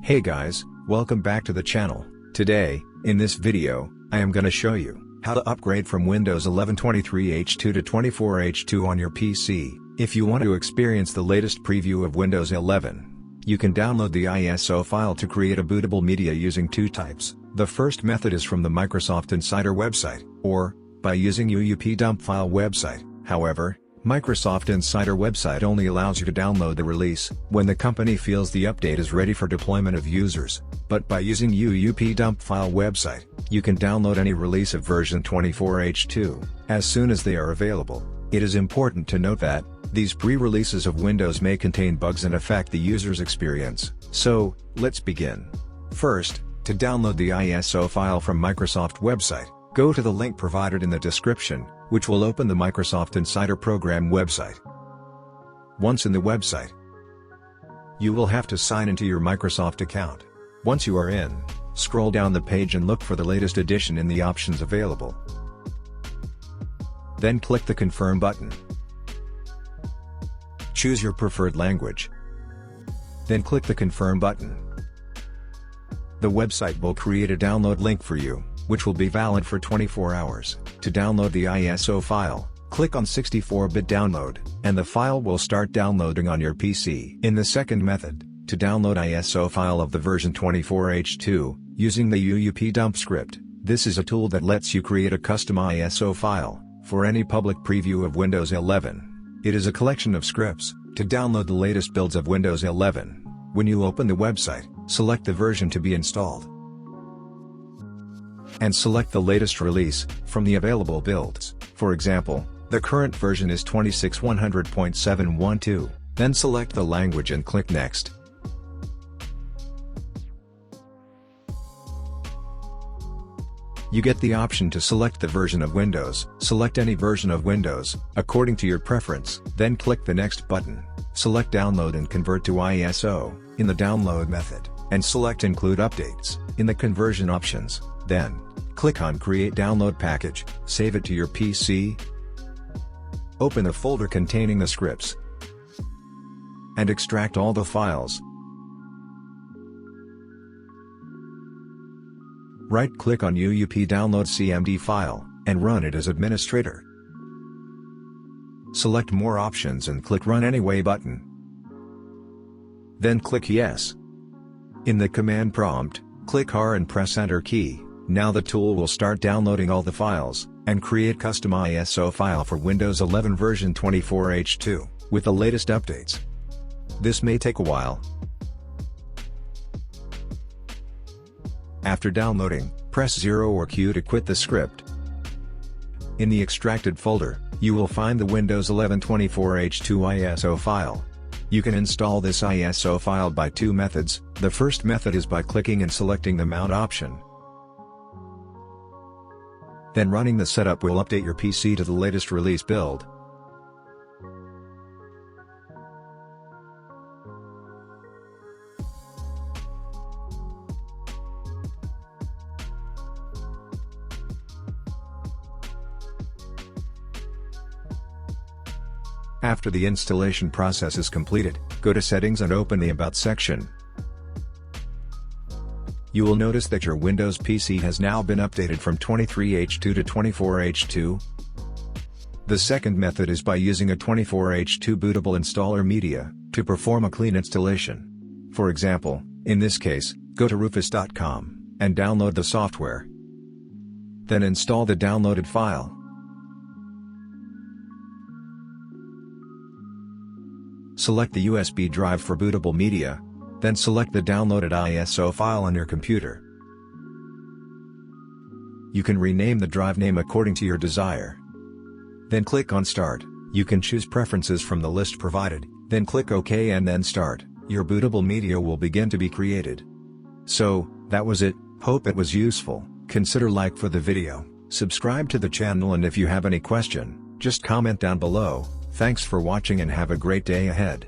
Hey guys, welcome back to the channel. Today, in this video, I am gonna show you how to upgrade from Windows 11 23H2 to 24H2 on your PC. If you want to experience the latest preview of Windows 11, you can download the ISO file to create a bootable media using two types. The first method is from the Microsoft Insider website, or by using UUP dump file website. However, Microsoft Insider website only allows you to download the release when the company feels the update is ready for deployment of users, but by using UUP dump file website, you can download any release of version 24H2 as soon as they are available. It is important to note that these pre-releases of Windows may contain bugs and affect the user's experience, so let's begin. First, to download the ISO file from Microsoft website, go to the link provided in the description, which will open the Microsoft Insider Program website. Once in the website, you will have to sign into your Microsoft account. Once you are in, scroll down the page and look for the latest edition in the options available. Then click the Confirm button. Choose your preferred language. Then click the Confirm button. The website will create a download link for you, which will be valid for 24 hours. To download the ISO file, click on 64-bit download, and the file will start downloading on your PC. In the second method, to download ISO file of the version 24H2, using the UUP dump script, this is a tool that lets you create a custom ISO file for any public preview of Windows 11. It is a collection of scripts to download the latest builds of Windows 11. When you open the website, select the version to be installed, and select the latest release from the available builds. For example, the current version is 26100.712, then select the language and click Next. You get the option to select the version of Windows. Select any version of Windows, according to your preference, then click the Next button. Select Download and Convert to ISO, in the Download method, and select Include Updates, in the Conversion options. Then, click on Create Download Package, save it to your PC, open the folder containing the scripts, and extract all the files. Right-click on UUP Download CMD file, and run it as administrator. Select More Options and click Run Anyway button. Then click Yes. In the command prompt, click R and press Enter key. Now the tool will start downloading all the files, and create custom ISO file for Windows 11 version 24H2, with the latest updates. This may take a while. After downloading, press 0 or Q to quit the script. In the extracted folder, you will find the Windows 11 24H2 ISO file. You can install this ISO file by two methods. The first method is by clicking and selecting the Mount option. Then running the setup will update your PC to the latest release build. After the installation process is completed, go to Settings and open the About section. You will notice that your Windows PC has now been updated from 23H2 to 24H2. The second method is by using a 24H2 bootable installer media to perform a clean installation. For example, in this case, go to rufus.com and download the software. Then install the downloaded file. Select the USB drive for bootable media, then select the downloaded ISO file on your computer. You can rename the drive name according to your desire. Then click on Start. You can choose preferences from the list provided, then click OK and then Start. Your bootable media will begin to be created. So, that was it. Hope it was useful. Consider like for the video, subscribe to the channel, and if you have any question, just comment down below. Thanks for watching and have a great day ahead.